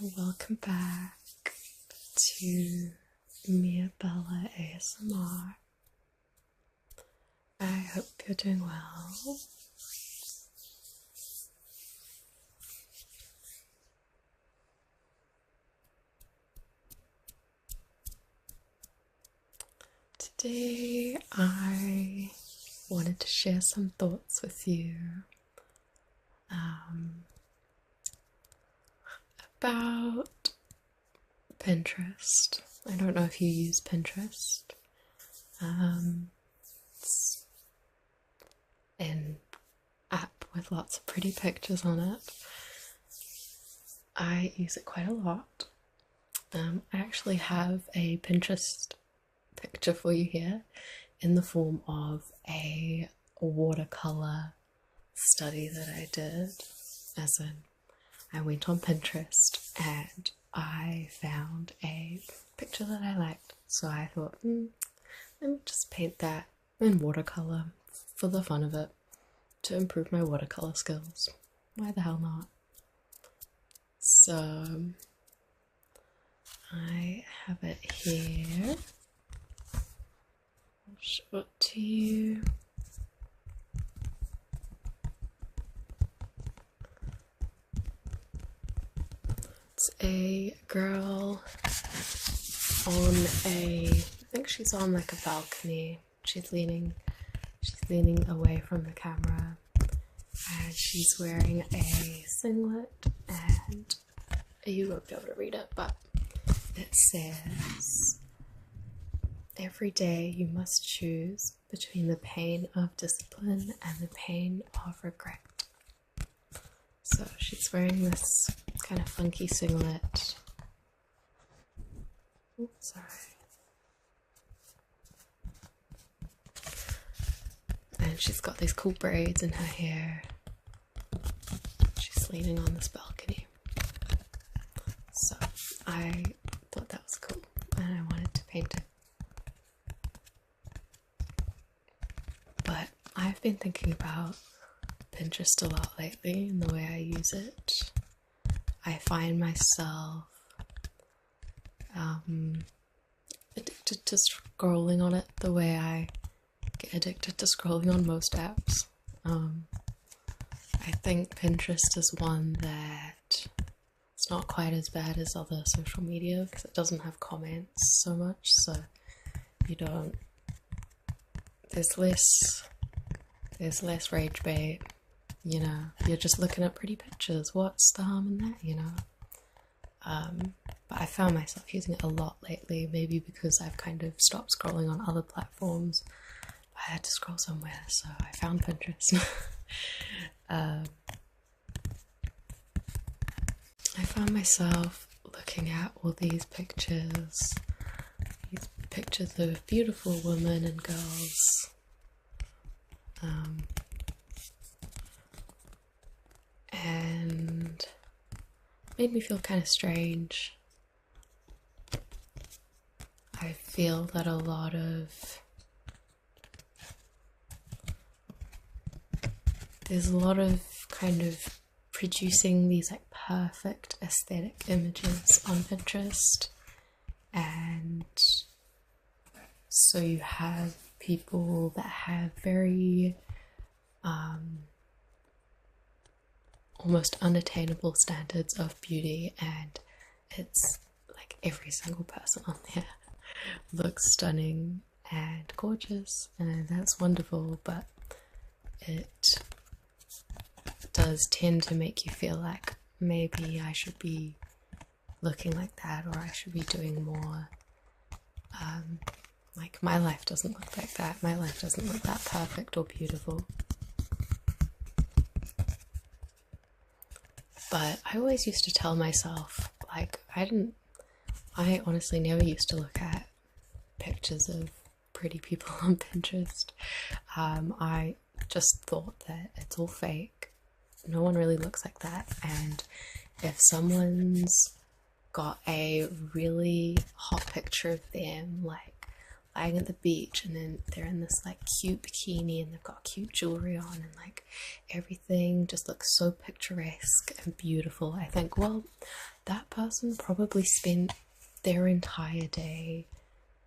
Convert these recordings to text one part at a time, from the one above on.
Welcome back to Mia Bella ASMR. I hope you're doing well. Today I wanted to share some thoughts with you about Pinterest. I don't know if you use Pinterest. It's an app with lots of pretty pictures on it. I use it quite a lot. I actually have a Pinterest picture for you here in the form of a watercolor study that I did, as in I went on Pinterest and I found a picture that I liked, so I thought, let me just paint that in watercolor for the fun of it, to improve my watercolor skills. Why the hell not? So I have it here. I'll show it to you. It's a girl on I think she's on like a balcony. She's leaning away from the camera, and she's wearing a singlet, and you won't be able to read it, but it says, "Every day you must choose between the pain of discipline and the pain of regret." So she's wearing this kind of funky singlet. Oops, sorry. And she's got these cool braids in her hair. She's leaning on this balcony. So I thought that was cool and I wanted to paint it. But I've been thinking about Pinterest a lot lately and the way I use it. I find myself addicted to scrolling on it the way I get addicted to scrolling on most apps. I think Pinterest is one that it's not quite as bad as other social media because it doesn't have comments so much, so there's less rage bait. You know, you're just looking at pretty pictures. What's the harm in that, you know? But I found myself using it a lot lately, maybe because I've kind of stopped scrolling on other platforms. I had to scroll somewhere, so I found Pinterest. I found myself looking at all these pictures of beautiful women and girls. And made me feel kind of strange. I feel that there's a lot of kind of producing these like perfect aesthetic images on Pinterest, and so you have people that have very almost unattainable standards of beauty, and it's like every single person on there looks stunning and gorgeous, and that's wonderful, but it does tend to make you feel like maybe I should be looking like that, or I should be doing more. Like, my life doesn't look like that. My life doesn't look that perfect or beautiful. But I always used to tell myself, like, I honestly never used to look at pictures of pretty people on Pinterest. I just thought that it's all fake. No one really looks like that. And if someone's got a really hot picture of them, like lying at the beach, and then they're in this like cute bikini and they've got cute jewelry on, and like everything just looks so picturesque and beautiful. I think, well, that person probably spent their entire day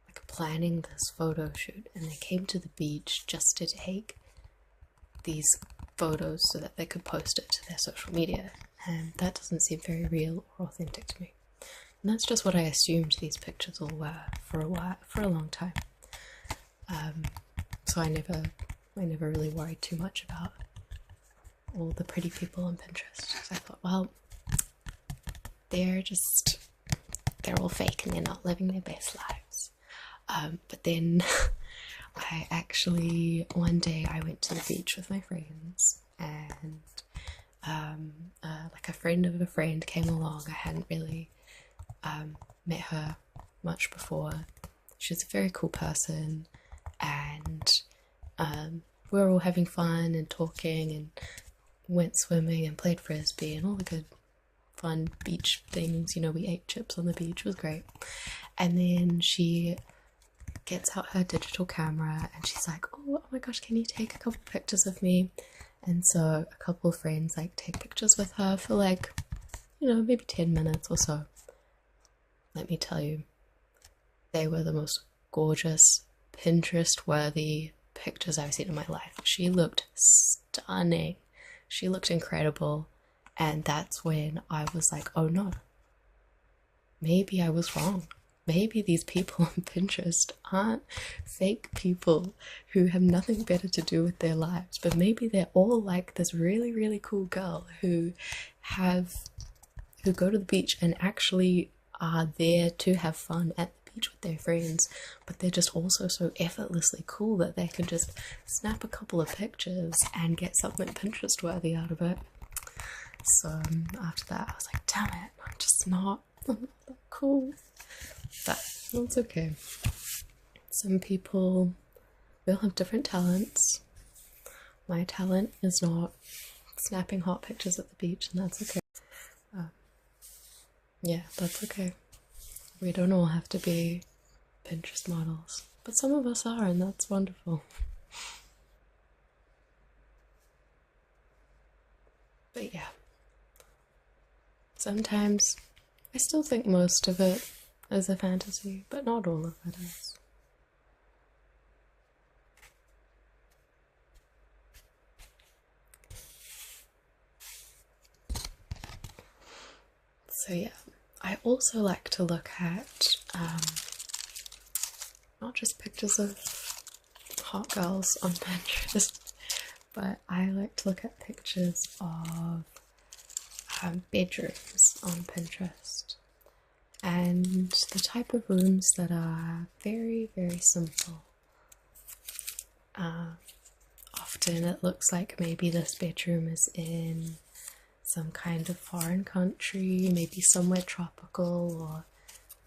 like planning this photo shoot, and they came to the beach just to take these photos so that they could post it to their social media, and that doesn't seem very real or authentic to me. And that's just what I assumed these pictures all were for a long time. So I never really worried too much about all the pretty people on Pinterest. So I thought, well, they're all fake and they're not living their best lives. But then I actually, one day I went to the beach with my friends, and like a friend of a friend came along. I hadn't really met her much before. She's a very cool person, and we were all having fun and talking and went swimming and played frisbee and all the good fun beach things. You know, we ate chips on the beach. It was great. And then she gets out her digital camera and she's like, oh my gosh, can you take a couple pictures of me? And so a couple of friends like take pictures with her for like, you know, maybe 10 minutes or so. Let me tell you, they were the most gorgeous, Pinterest-worthy pictures I've seen in my life. She looked stunning. She looked incredible. And that's when I was like, oh no, maybe I was wrong. Maybe these people on Pinterest aren't fake people who have nothing better to do with their lives, but maybe they're all like this really, really cool girl who go to the beach and actually are there to have fun at the beach with their friends, but they're just also so effortlessly cool that they can just snap a couple of pictures and get something Pinterest worthy out of it. So after that I was like, damn it, I'm not that cool. But that's okay. Some people, we all have different talents. My talent is not snapping hot pictures at the beach, and that's okay. Yeah, that's okay. We don't all have to be Pinterest models, but some of us are, and that's wonderful. But yeah, sometimes I still think most of it is a fantasy, but not all of it is. So yeah, I also like to look at not just pictures of hot girls on Pinterest, but I like to look at pictures of bedrooms on Pinterest, and the type of rooms that are very, very simple. Often it looks like maybe this bedroom is in some kind of foreign country, maybe somewhere tropical or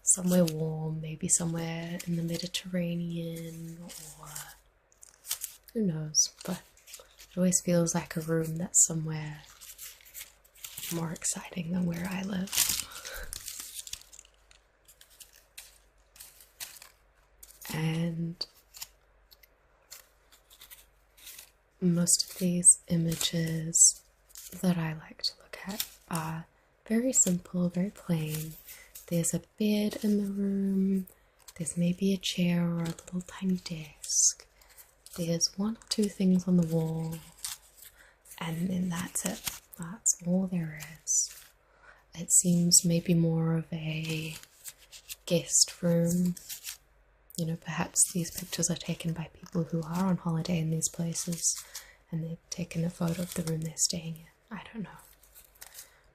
somewhere warm, maybe somewhere in the Mediterranean, or who knows, but it always feels like a room that's somewhere more exciting than where I live. And most of these images that I like to look at are very simple, very plain. There's a bed in the room, there's maybe a chair or a little tiny desk, there's one or two things on the wall, and then that's it. That's all there is. It seems maybe more of a guest room. You know, perhaps these pictures are taken by people who are on holiday in these places and they've taken a photo of the room they're staying in. I don't know.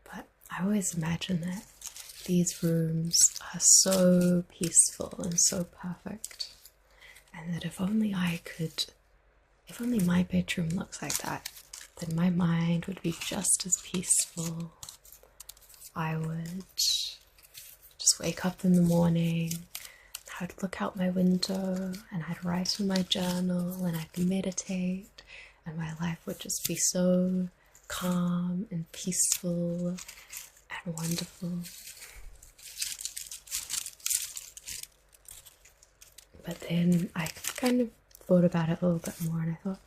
But I always imagine that these rooms are so peaceful and so perfect, and that if only my bedroom looks like that, then my mind would be just as peaceful. I would just wake up in the morning, I'd look out my window and I'd write in my journal and I'd meditate, and my life would just be so calm and peaceful and wonderful. But then I kind of thought about it a little bit more and I thought,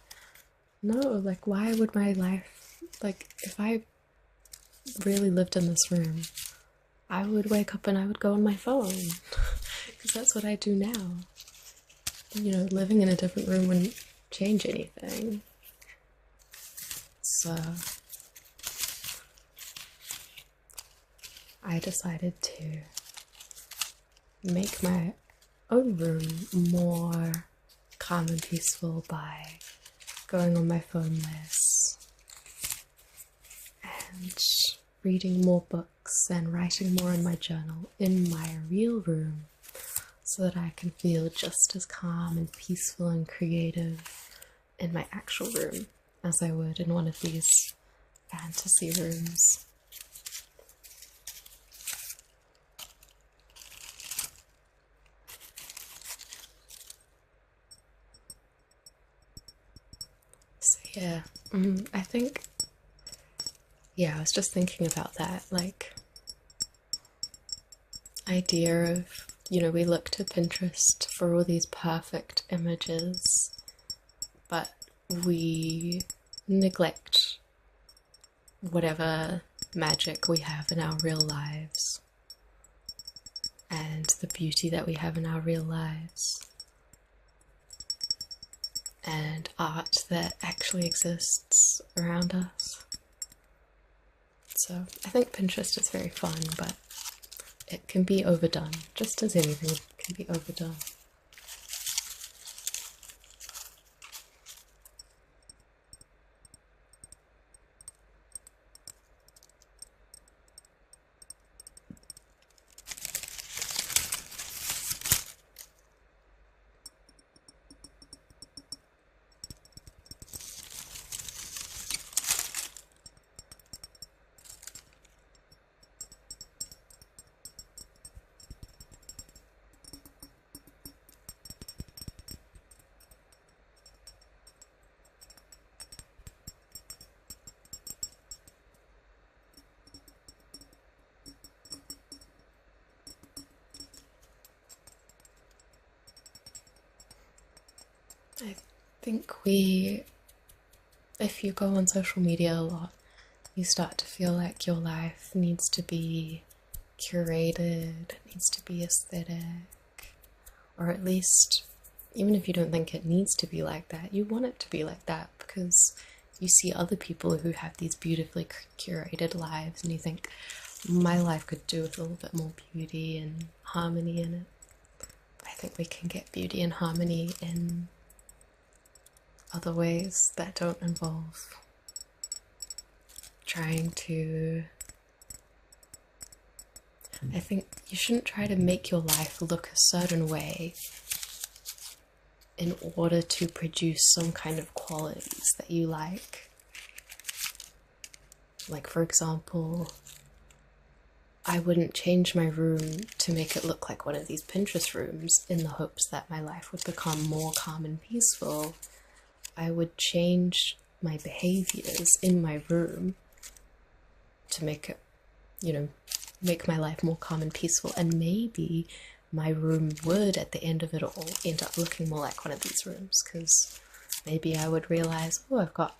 no, like, why would my life, like, if I really lived in this room, I would wake up and I would go on my phone because that's what I do now. You know, living in a different room wouldn't change anything. So I decided to make my own room more calm and peaceful by going on my phone less and reading more books and writing more in my journal in my real room so that I can feel just as calm and peaceful and creative in my actual room as I would in one of these fantasy rooms. So yeah, I think, yeah, I was just thinking about that, like, idea of, you know, we look to Pinterest for all these perfect images, but we neglect whatever magic we have in our real lives and the beauty that we have in our real lives and art that actually exists around us. So I think Pinterest is very fun, but it can be overdone, just as anything can be overdone. I think if you go on social media a lot, you start to feel like your life needs to be curated, it needs to be aesthetic, or at least, even if you don't think it needs to be like that, you want it to be like that because you see other people who have these beautifully curated lives and you think, my life could do with a little bit more beauty and harmony in it. I think we can get beauty and harmony in other ways that don't involve trying to... I think you shouldn't try to make your life look a certain way in order to produce some kind of qualities that you like. Like, for example, I wouldn't change my room to make it look like one of these Pinterest rooms in the hopes that my life would become more calm and peaceful. I would change my behaviors in my room to make it, you know, make my life more calm and peaceful, and maybe my room would, at the end of it all, end up looking more like one of these rooms, because maybe I would realize, oh, I've got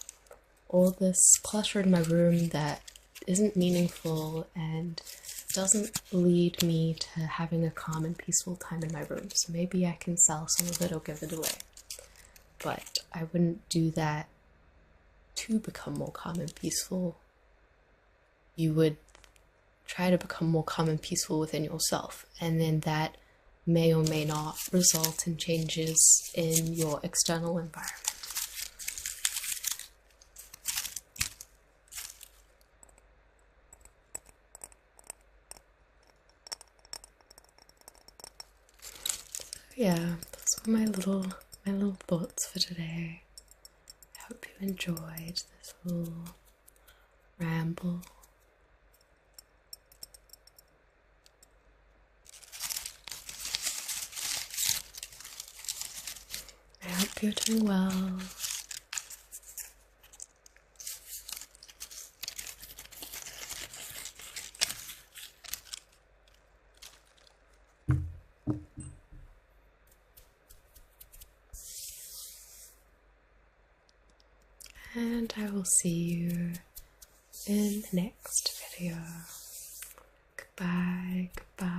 all this clutter in my room that isn't meaningful and doesn't lead me to having a calm and peaceful time in my room, so maybe I can sell some of it or give it away. But I wouldn't do that to become more calm and peaceful. You would try to become more calm and peaceful within yourself, and then that may or may not result in changes in your external environment. Yeah, those were my little thoughts for today. I hope you enjoyed this little ramble. I hope you're doing well. and I will see you in the next video. Goodbye, goodbye.